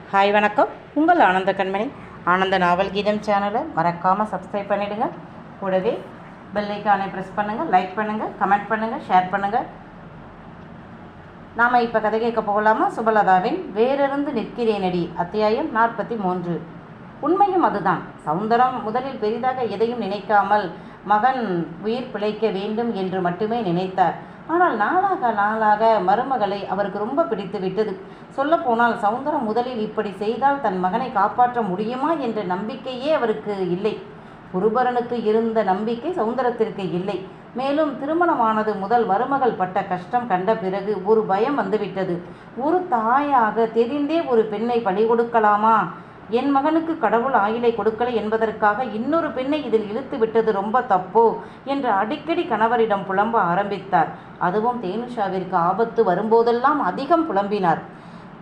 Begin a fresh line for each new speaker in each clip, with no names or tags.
Hi வணக்கம். உங்கள் ஆனந்த கண்மணி. ஆனந்த நாவல் கீதம் சேனலை மறக்காமல் சப்ஸ்கிரைப் பண்ணிவிடுங்க. கூடவே பெல் ஐக்கானை ப்ரெஸ் பண்ணுங்கள், லைக் பண்ணுங்கள், கமெண்ட் பண்ணுங்கள், ஷேர் பண்ணுங்கள். நாம் இப்போ கதை கேட்க போகலாமா? சுபலதாவின் வேறிருந்து நிற்கிறேனடி, அத்தியாயம் 43. உண்மையும் அதுதான். சௌந்தரம் முதலில் பெரிதாக எதையும் நினைக்காமல் மகன் உயிர் பிழைக்க வேண்டும் என்று மட்டுமே நினைத்தார். ஆனால் நாளாக மருமகளை அவருக்கு ரொம்ப பிடித்து விட்டது. சொல்லப்போனால் சௌந்தரம் முதலில் இப்படி செய்தால் தன் மகனை காப்பாற்ற முடியுமா என்ற நம்பிக்கையே அவருக்கு இல்லை. குருபரனுக்கு இருந்த நம்பிக்கை சௌந்தரத்திற்கு இல்லை. மேலும் திருமணமானது முதல் மருமகள் பட்ட கஷ்டம் கண்ட பிறகு ஒரு பயம் வந்துவிட்டது. ஒரு தாயாக தெரிந்தே ஒரு பெண்ணை பலி கொடுக்கலாமா? என் மகனுக்கு கடவுள் ஆயுளை கொடுக்கலை என்பதற்காக இன்னொரு பெண்ணை இதில் இழுத்து விட்டது ரொம்ப தப்போ என்று அடிக்கடி கணவரிடம் புலம்ப ஆரம்பித்தார். அதுவும் தேனுஷாவிற்கு ஆபத்து வரும்போதெல்லாம் அதிகம் புலம்பினார்.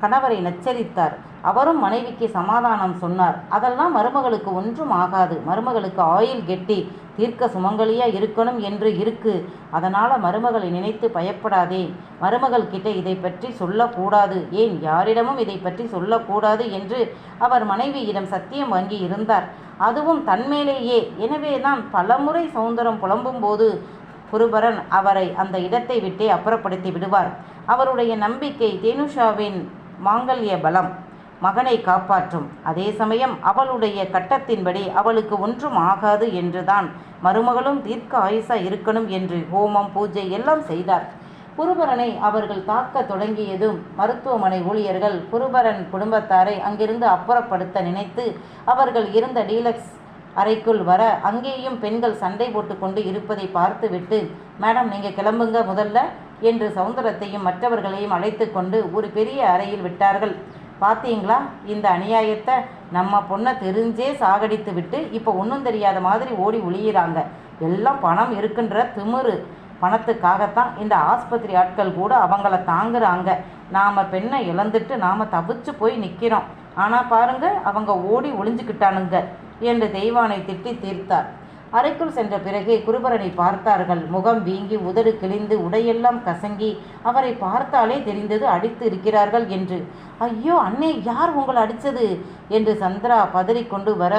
கணவரை நச்சரித்தார். அவரும் மனைவிக்கு சமாதானம் சொன்னார். அதெல்லாம் மருமகளுக்கு ஒன்றும் ஆகாது. மருமகளுக்கு ஆயில் கெட்டி தீர்க்க சுமங்கலியா இருக்கணும் என்று இருக்கு. அதனால் மருமகளை நினைத்து பயப்படாதே. மருமகள் கிட்ட இதை பற்றி சொல்லக்கூடாது, ஏன் யாரிடமும் இதை பற்றி சொல்லக்கூடாது என்று அவர் மனைவியிடம் சத்தியம் வாங்கி இருந்தார். அதுவும் தன்மேலேயே. எனவே தான் பலமுறை சௌந்தரம் புலம்பும் போது குருபரன் அவரை அந்த இடத்தை விட்டே அப்புறப்படுத்தி விடுவார். அவருடைய நம்பிக்கை தேனுஷாவின் மாங்கல்ய பலம் மகனை காப்பாற்றும். அதே சமயம் அவளுடைய கட்டத்தின்படி அவளுக்கு ஒன்றும் ஆகாது என்றுதான். மருமகளும் தீர்க்க ஆயுசா இருக்கணும் என்று ஹோமம் பூஜை எல்லாம் செய்தார். குருபரனை அவர்கள் தாக்க தொடங்கியதும் மருத்துவமனை ஊழியர்கள் குருபரன் குடும்பத்தாரை அங்கிருந்து அப்புறப்படுத்த நினைத்து அவர்கள் இருந்த டீலக்ஸ் அறைக்குள் வர அங்கேயும் பெண்கள் சண்டை போட்டு கொண்டு இருப்பதை பார்த்துவிட்டு, மேடம் நீங்கள் கிளம்புங்க முதல்ல என்று சௌந்தரத்தையும் மற்றவர்களையும் அழைத்து கொண்டு ஒரு பெரிய அறையில் விட்டார்கள். பார்த்தீங்களா இந்த அநியாயத்தை? நம்ம பொண்ணை தெரிஞ்சே சாகடித்து விட்டு இப்போ ஒன்றும் தெரியாத மாதிரி ஓடி ஒளியிறாங்க. எல்லாம் பணம் இருக்குன்ற திமிரு. பணத்துக்காகத்தான் இந்த ஆஸ்பத்திரி ஆட்கள் கூட அவங்கள தாங்குறாங்க. நாம் பெண்ணை இழந்துட்டு நாம் தவிச்சு போய் நிற்கிறோம். ஆனால் பாருங்க, அவங்க ஓடி ஒளிஞ்சுக்கிட்டானுங்க என்று தெய்வானை திட்டி தீர்த்தார். அறைக்குள் சென்ற பிறகு குருபரனை பார்த்தார்கள். முகம் வீங்கி, உதடு கிழிந்து, உடையெல்லாம் கசங்கி, அவரை பார்த்தாலே தெரிந்தது அடித்து இருக்கிறார்கள் என்று. ஐயோ அண்ணே, யார் உங்களை அடித்தது என்று சந்திரா பதறிக்கொண்டு வர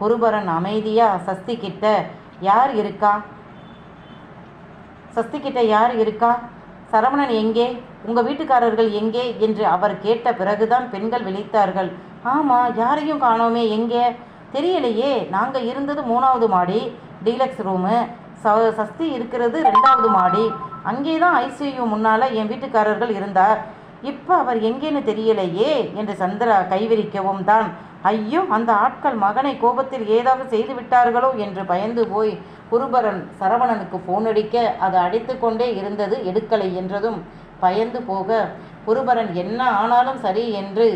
குருபரன் அமைதியா, சஸ்தி கிட்ட யார் இருக்கா? சரவணன் எங்கே? உங்கள் வீட்டுக்காரர்கள் எங்கே என்று அவர் கேட்ட பிறகுதான் பெண்கள் விழித்தார்கள். ஆமாம், யாரையும் காணோமே. எங்கே தெரியலையே. நாங்கள் இருந்தது 3வது மாடி டீலக்ஸ் ரூமு. சஸ்தி இருக்கிறது 2வது மாடி. அங்கே தான் ஐசியூ முன்னால் என் வீட்டுக்காரர்கள் இருந்தார். இப்போ அவர் எங்கேன்னு தெரியலையே என்று சந்திரா கைவிரிக்கவும் தான், ஐயோ அந்த ஆட்கள் மகனை கோபத்தில் ஏதாவது செய்து விட்டார்களோ என்று பயந்து போய் குருபரன் சரவணனுக்கு ஃபோன் அடிக்க அது அடித்து கொண்டே இருந்தது. எடுக்கலை என்றதும் பயந்து போக குருபரன் என்ன ஆனாலும் சரி என்று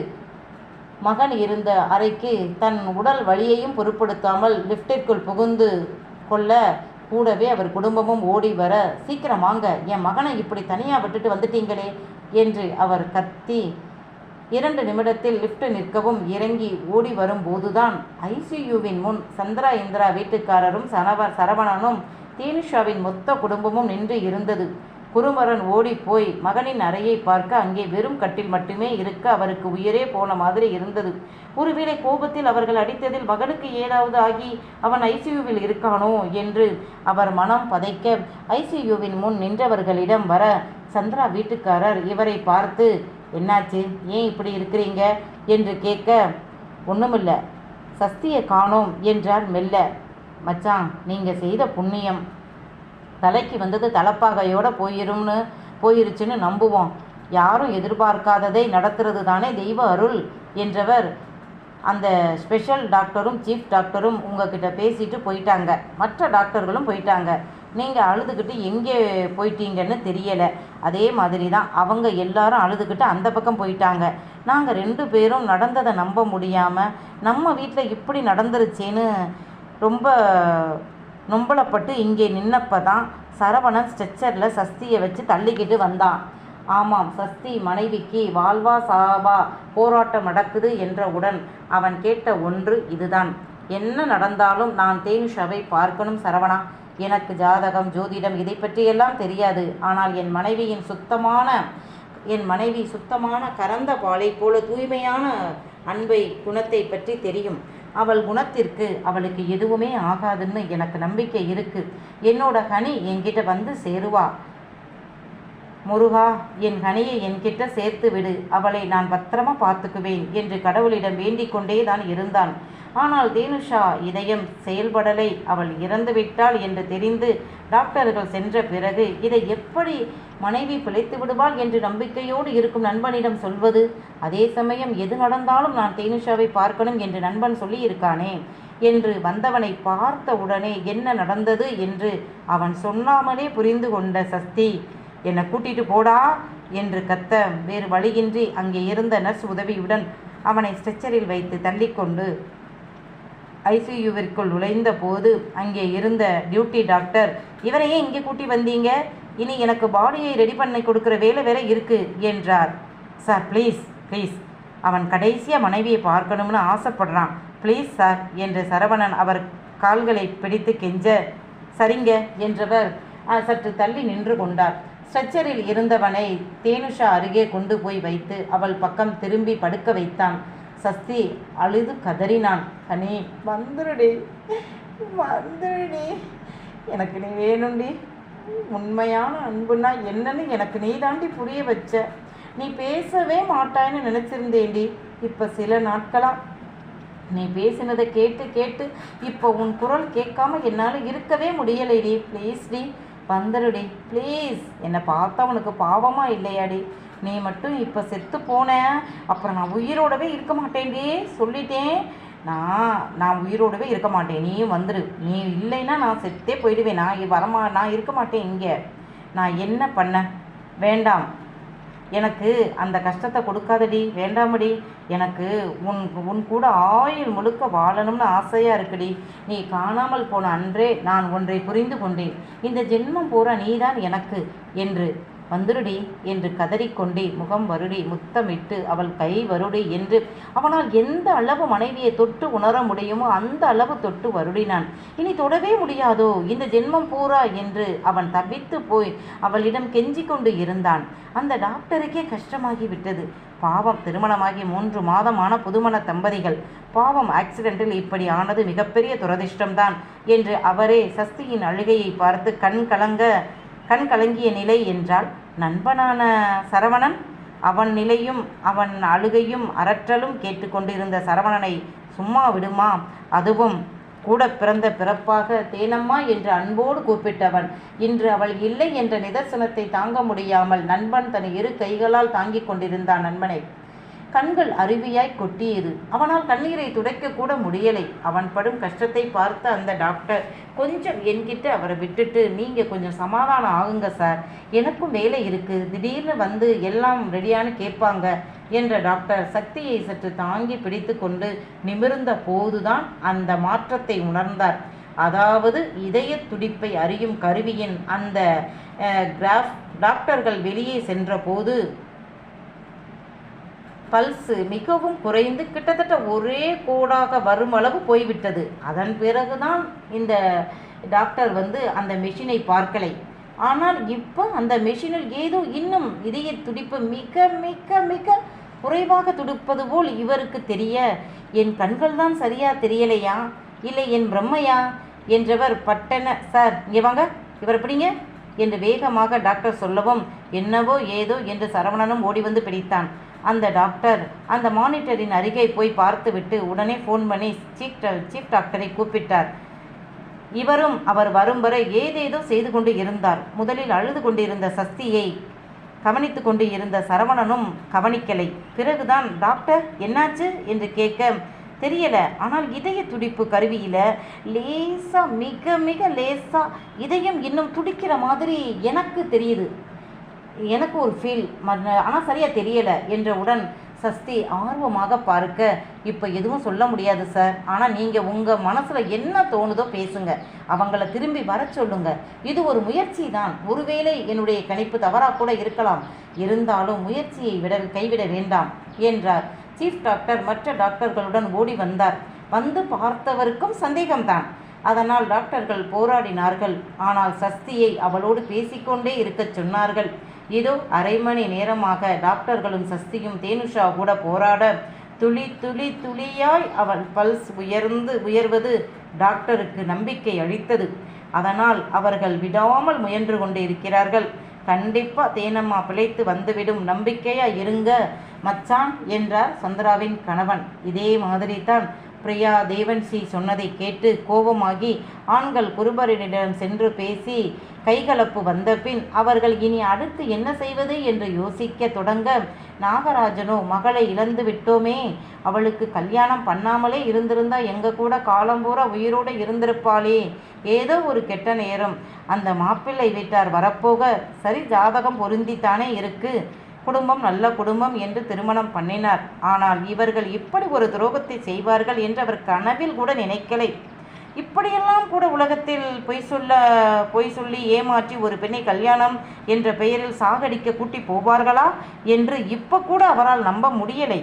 மகன் இருந்த அறைக்கு தன் உடல் வலியையும் பொருட்படுத்தாமல் லிஃப்டிற்குள் புகுந்து கொள்ள கூடவே அவர் குடும்பமும் ஓடி வர, சீக்கிரம் வாங்க, என் மகனை இப்படி தனியாக விட்டுட்டு வந்துட்டீங்களே என்று அவர் கத்தி 2 நிமிடத்தில் லிஃப்ட் நிற்கவும் இறங்கி ஓடி வரும்போதுதான் ஐசியூவின் முன் சந்திரா இந்திரா வீட்டுக்காரரும் சரவணனும் தேனுஷாவின் மொத்த குடும்பமும் நின்று இருந்தது. குருபரன் ஓடி போய் மகனின் அறையை பார்க்க அங்கே வெறும் கட்டில் மட்டுமே இருக்க அவருக்கு உயிரே போன மாதிரி இருந்தது. ஒருவேளை கோபத்தில் அவர்கள் அடித்ததில் மகனுக்கு ஏதாவது ஆகி அவன் ஐசியூவில் இருக்கானோ என்று அவர் மனம் பதைக்க ஐசியூவின் முன் நின்றவர்களிடம் வர சந்திரா வீட்டுக்காரர் இவரை பார்த்து, என்னாச்சு, ஏன் இப்படி இருக்கிறீங்க என்று கேட்க, ஒன்றுமில்லை, சஸ்தியை காணோம் என்றார் மெல்ல. மச்சான், நீங்கள் செய்த புண்ணியம் தலைக்கு வந்தது தலப்பாகையோடு போயிருச்சுன்னு நம்புவோம். யாரும் எதிர்பார்க்காததை நடத்துறது தானே தெய்வ அருள் என்றவர். அந்த ஸ்பெஷல் டாக்டரும் சீஃப் டாக்டரும் உங்ககிட்ட பேசிட்டு போயிட்டாங்க. மற்ற டாக்டர்களும் போயிட்டாங்க. நீங்கள் அழுதுகிட்டு எங்கே போயிட்டீங்கன்னு தெரியலை. அதே மாதிரி தான் அவங்க எல்லாரும் அழுதுகிட்டு அந்த பக்கம் போயிட்டாங்க. நாங்கள் 2 பேரும் நடந்ததை நம்ப முடியாமல் நம்ம வீட்டில் இப்படி நடந்துருச்சேன்னு ரொம்ப நொம்பலப்பட்டு இங்கே நின்னப்ப தான் சரவணன் ஸ்ட்ரெச்சரில் சஸ்தியை வச்சு தள்ளிக்கிட்டு வந்தான். ஆமாம், சஸ்தி மனைவிக்கு வாழ்வா சாவா போராட்டம் நடக்குது என்றவுடன் அவன் கேட்ட ஒன்று இதுதான். என்ன நடந்தாலும் நான் தேனுஷாவை பார்க்கணும் சரவணா. எனக்கு ஜாதகம், ஜோதிடம் இதை பற்றியெல்லாம் தெரியாது. ஆனால் என் மனைவியின் சுத்தமான என் மனைவி சுத்தமான கறந்த பாலை போல தூய்மையான அன்பை குணத்தை பற்றி தெரியும். அவள் குணத்திற்கு அவளுக்கு எதுவுமே ஆகாதுன்னு எனக்கு நம்பிக்கை இருக்கு. என்னோட ஹனி என்கிட்ட வந்து சேருவா. முருகா, என் ஹனியை என்கிட்ட சேர்த்து விடு, அவளை நான் பத்திரமா பார்த்துக்குவேன் என்று கடவுளிடம் வேண்டிக் கொண்டே தான் இருந்தான். ஆனால் தேனுஷா இதயம் செயல்படலை. அவள் இறந்துவிட்டாள் என்று தெரிந்து டாக்டர்கள் சென்ற பிறகு இதை எப்படி மனைவி பிழைத்து விடுவாள் என்று நம்பிக்கையோடு இருக்கும் நண்பனிடம் சொல்வது? அதே சமயம் எது நடந்தாலும் நான் தேனுஷாவை பார்க்கணும் என்று நண்பன் சொல்லியிருக்கானே என்று வந்தவனை பார்த்த உடனே என்ன நடந்தது என்று அவன் சொன்னாமலே புரிந்து கொண்ட சஸ்தி, என்னை கூட்டிட்டு போடா என்று கத்த வேறு வழியின்றி அங்கே இருந்த நர்ஸ் உதவியுடன் அவனை ஸ்ட்ரெச்சரில் வைத்து தள்ளிக்கொண்டு ஐசியூவிற்குள் நுழைந்த போது அங்கே இருந்த டியூட்டி டாக்டர், இவரையே இங்கே கூட்டி வந்தீங்க? இனி எனக்கு பாடியை ரெடி பண்ணி கொடுக்குற வேலை வேற இருக்கு என்றார். சார் ப்ளீஸ் ப்ளீஸ், அவன் கடைசியாக மனைவியை பார்க்கணும்னு ஆசைப்படுறான், ப்ளீஸ் சார் என்று சரவணன் அவர் கால்களை பிடித்து கெஞ்ச, சரிங்க என்றவர் சற்று தள்ளி நின்று கொண்டார். ஸ்ட்ரெச்சரில் இருந்தவனை தேனுஷா அருகே கொண்டு போய் வைத்து அவள் பக்கம் திரும்பி படுக்க வைத்தான். சஸ்தி அழுது கதறினான். ஹனி, வந்துடுடி வந்துடுடி, எனக்கு நீ வேணும்டி. உண்மையான அன்புனா என்னன்னு எனக்கு நீ தாண்டி புரிய வச்ச. நீ பேசவே மாட்டான்னு நினச்சிருந்தேன்டி. இப்போ சில நாட்களாக நீ பேசினதை கேட்டு கேட்டு இப்போ உன் குரல் கேட்காம என்னால் இருக்கவே முடியலைடி. ப்ளீஸ்டி வந்துடுடி ப்ளீஸ். என்னை பார்த்தா உனக்கு பாவமாக இல்லையாடி? நீ மட்டும் இப்போ செத்து போன அப்புறம் நான் உயிரோடவே இருக்க மாட்டேன்டி, சொல்லிட்டேன். நான் உயிரோடவே இருக்க மாட்டேன், நீயும் வந்துடு. நீ இல்லைன்னா நான் செத்தே போயிடுவேன். நான் இருக்க மாட்டேன் இங்கே. நான் என்ன பண்ண? வேண்டாம், எனக்கு அந்த கஷ்டத்தை கொடுக்காதடி, வேண்டாமடி. எனக்கு உன் கூட ஆயுள் முழுக்க வாழணும்னு ஆசையாக இருக்குடி. நீ காணாமல் போன அன்றே நான் ஒன்றை புரிந்து கொண்டேன். இந்த ஜென்மம் பூரா நீதான் எனக்கு என்று வந்துடுடி என்று கதறிக்கொண்டே முகம் வருடி முத்தமிட்டு அவள் கை வருடி என்று அவனால் எந்த அளவு மனைவியை தொட்டு உணர முடியுமோ அந்த அளவு தொட்டு வருடினான். இனி தொடவே முடியாதோ இந்த ஜென்மம் பூரா என்று அவன் தவித்து போய் அவளிடம் கெஞ்சி கொண்டு இருந்தான். அந்த டாக்டருக்கே கஷ்டமாகி விட்டது. பாவம், திருமணமாகி 3 மாதமான புதுமண தம்பதிகள். பாவம், ஆக்சிடென்ட்டில் இப்படி ஆனது மிகப்பெரிய துரதிர்ஷ்டம்தான் என்று அவரே சஸ்தியின் அழுகையை பார்த்து கண் கலங்கிய நிலை என்றால் நண்பனான சரவணன் அவன் நிலையும் அவன் அழுகையும் அரற்றலும் கேட்டுக்கொண்டிருந்த சரவணனை சும்மா விடுமா? அதுவும் கூட பிறந்த பிறப்பாக தேனம்மா என்று அன்போடு கூப்பிட்டவன் இன்று அவள் இல்லை என்ற நிதர்சனத்தை தாங்க முடியாமல் நண்பன் தன் 2 கைகளால் தாங்கிக் கொண்டிருந்தான் நண்பனை. கண்கள் அருவியாய் கொட்டியது. அவனால் கண்ணீரை துடைக்க கூட முடியலை. அவன் படும் கஷ்டத்தை பார்த்த அந்த டாக்டர், கொஞ்சம் என்கிட்ட அவரை விட்டுட்டு நீங்கள் கொஞ்சம் சமாதானம் ஆகுங்க சார், எனக்கும் வேலை இருக்குது, திடீர்னு வந்து எல்லாம் ரெடியானு கேட்பாங்க என்ற டாக்டர் சக்தியை சற்று தாங்கி பிடித்து கொண்டு நிமிர்ந்த போதுதான் அந்த மாற்றத்தை உணர்ந்தார். அதாவது இதய துடிப்பை அறியும் கருவியின் அந்த கிராஃப் டாக்டர்கள் வெளியே சென்ற போது பல்ஸு மிகவும் குறைந்து கிட்டத்தட்ட ஒரே கோடாக வரும் அளவு போய்விட்டது. அதன் பிறகுதான் இந்த டாக்டர் வந்து அந்த மெஷினை பார்க்கலை. ஆனால் இப்போ அந்த மெஷினில் ஏதோ இன்னும் இதய துடிப்பு மிக மிக மிக குறைவாக துடிப்பது போல் இவருக்கு தெரிய, என் கண்கள் தான் சரியா தெரியலையா, இல்லை என் பிரம்மையா என்றவர் பட்டன, சார் இங்கே வாங்க, இவர் பிடிங்க என்று வேகமாக டாக்டர் சொல்லவும் என்னவோ ஏதோ என்று சரவணனும் ஓடி வந்து பிடித்தான். அந்த டாக்டர் அந்த மானிட்டரின் அருகே போய் பார்த்துவிட்டு உடனே ஃபோன் பண்ணி சீஃப் டாக்டரை கூப்பிட்டார். இவரும் அவர் வரும் வரை ஏதேதோ செய்து கொண்டு இருந்தார். முதலில் அழுது கொண்டிருந்த சஸ்தியை கவனித்து கொண்டு இருந்த சரவணனும் கவனிக்கலை. பிறகுதான் டாக்டர் என்னாச்சு என்று கேட்க, தெரியல, ஆனால் இதய துடிப்பு கருவியில் லேசா மிக மிக லேசா இதயம் இன்னும் துடிக்கிற மாதிரி எனக்கு தெரியுது, எனக்கு ஒரு ஃபீல், ஆனால் சரியாக தெரியலை என்றவுடன் சஸ்தி ஆர்வமாக பார்க்க, இப்போ எதுவும் சொல்ல முடியாது சார், ஆனால் நீங்கள் உங்கள் மனசில் என்ன தோணுதோ பேசுங்க, அவங்கள திரும்பி வர சொல்லுங்க, இது ஒரு முயற்சி தான், ஒருவேளை என்னுடைய கணிப்பு தவறாக கூட இருக்கலாம், இருந்தாலும் முயற்சியை கைவிட வேண்டாம் என்றார். சீஃப் டாக்டர் மற்ற டாக்டர்களுடன் ஓடி வந்தார். வந்து பார்த்தவருக்கும் சந்தேகம்தான். அதனால் டாக்டர்கள் போராடினார்கள். ஆனால் சஸ்தியை அவளோடு பேசிக்கொண்டே இருக்கச் சொன்னார்கள். இதோ அரை மணி நேரமாக டாக்டர்களும் சஸ்தியும் தேனுஷா கூட போராட துளி துளி துளியாய் அவள் பல்ஸ் உயர்வது டாக்டருக்கு நம்பிக்கை அளித்தது. அதனால் அவர்கள் விடாமல் முயன்று கொண்டு இருக்கிறார்கள். கண்டிப்பா தேனம்மா பிழைத்து வந்துவிடும், நம்பிக்கையா இருங்க மச்சான் என்றார் சந்திராவின் கணவன். இதே மாதிரி தான் பிரியா தேவன்சி சொன்னதை கேட்டு கோபமாகி ஆண்கள் குருபரனிடம் சென்று பேசி கைகலப்பு வந்தபின் அவர்கள் இனி அடுத்து என்ன செய்வது என்று யோசிக்க தொடங்க, நாகராஜனோ மகளை இழந்து விட்டோமே, அவளுக்கு கல்யாணம் பண்ணாமலே இருந்திருந்தா எங்க கூட காலம்பூரா உயிரோடு இருந்திருப்பாளே, ஏதோ ஒரு கெட்ட நேரம் அந்த மாப்பிள்ளை வீட்டார் வரப்போக சரி ஜாதகம் பொருந்தித்தானே இருக்கு, குடும்பம் நல்ல குடும்பம் என்று திருமணம் பண்ணினார். ஆனால் இவர்கள் இப்படி ஒரு துரோகத்தை செய்வார்கள் என்று அவர் கனவில் கூட நினைக்கலை. இப்படியெல்லாம் கூட உலகத்தில் பொய் சொல்லி ஏமாற்றி ஒரு பெண்ணை கல்யாணம் என்ற பெயரில் சாகடிக்க கூட்டி போவார்களா என்று இப்ப கூட அவரால் நம்ப முடியலை.